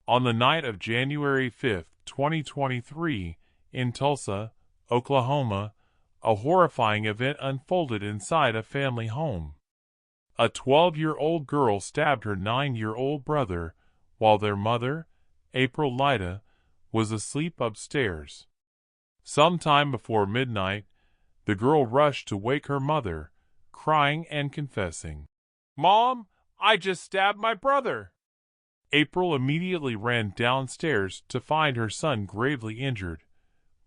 On the night of January 5, 2023, in Tulsa, Oklahoma, a horrifying event unfolded inside a family home. A 12-year-old girl stabbed her 9-year-old brother while their mother, April Lida, was asleep upstairs. Sometime before midnight, the girl rushed to wake her mother, crying and confessing, "Mom, I just stabbed my brother." April immediately ran downstairs to find her son gravely injured,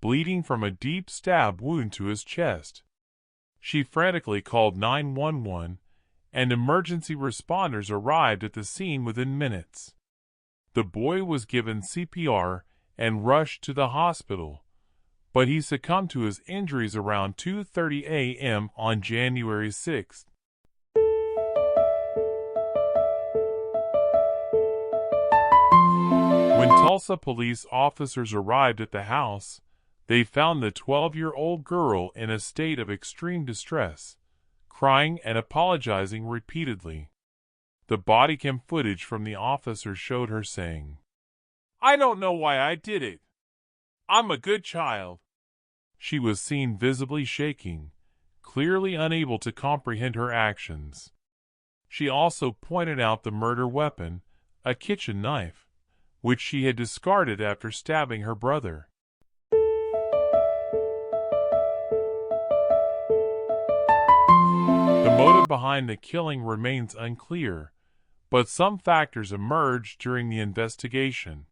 bleeding from a deep stab wound to his chest. She frantically called 911, and emergency responders arrived at the scene within minutes. The boy was given CPR and rushed to the hospital, but he succumbed to his injuries around 2:30 a.m. on January 6. When Tulsa police officers arrived at the house, they found the 12-year-old girl in a state of extreme distress, crying and apologizing repeatedly. The body cam footage from the officers showed her saying, "I don't know why I did it. I'm a good child." She was seen visibly shaking, clearly unable to comprehend her actions. She also pointed out the murder weapon, a kitchen knife, which she had discarded after stabbing her brother. The motive behind the killing remains unclear, but some factors emerged during the investigation.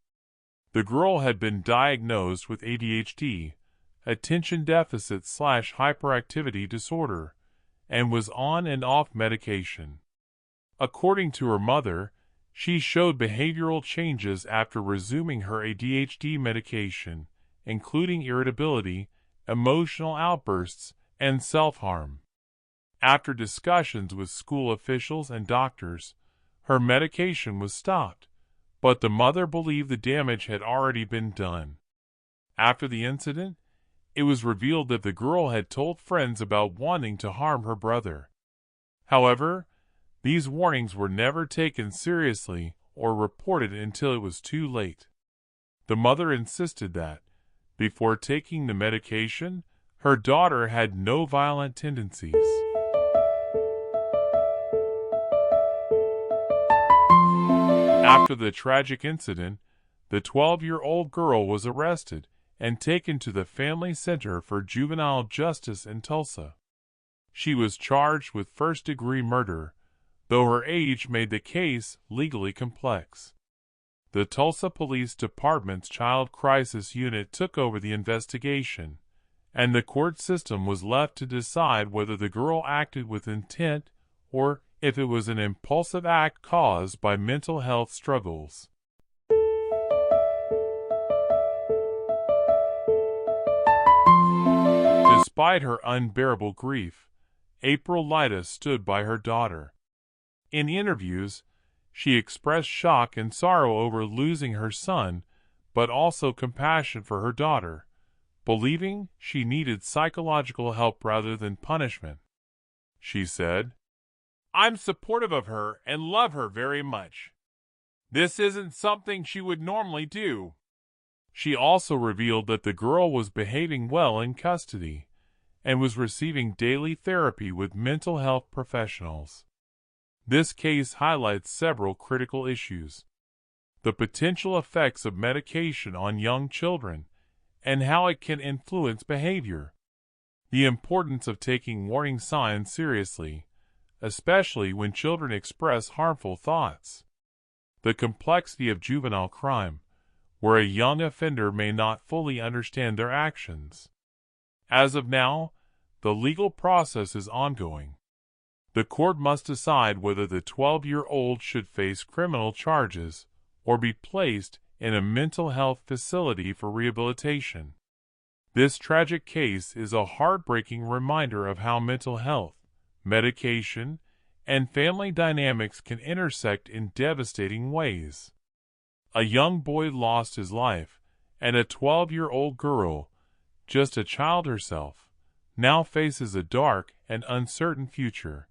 The girl had been diagnosed with ADHD, attention deficit/hyperactivity disorder, and was on and off medication. According to her mother, she showed behavioral changes after resuming her ADHD medication, including irritability, emotional outbursts, and self-harm. After discussions with school officials and doctors, her medication was stopped, but the mother believed the damage had already been done. After the incident, it was revealed that the girl had told friends about wanting to harm her brother. However, these warnings were never taken seriously or reported until it was too late. The mother insisted that, before taking the medication, her daughter had no violent tendencies. After the tragic incident, the 12-year-old girl was arrested and taken to the Family Center for Juvenile Justice in Tulsa. She was charged with first-degree murder, though her age made the case legally complex. The Tulsa Police Department's Child Crisis Unit took over the investigation, and the court system was left to decide whether the girl acted with intent or if it was an impulsive act caused by mental health struggles. Despite her unbearable grief, April Lida stood by her daughter. In interviews, she expressed shock and sorrow over losing her son, but also compassion for her daughter, believing she needed psychological help rather than punishment. She said, "I'm supportive of her and love her very much. This isn't something she would normally do." She also revealed that the girl was behaving well in custody and was receiving daily therapy with mental health professionals. This case highlights several critical issues: the potential effects of medication on young children and how it can influence behavior, the importance of taking warning signs seriously, especially when children express harmful thoughts, the complexity of juvenile crime, where a young offender may not fully understand their actions. As of now, the legal process is ongoing. The court must decide whether the 12-year-old should face criminal charges or be placed in a mental health facility for rehabilitation. This tragic case is a heartbreaking reminder of how mental health, medication, and family dynamics can intersect in devastating ways. A young boy lost his life, and a 12-year-old girl, just a child herself, now faces a dark and uncertain future.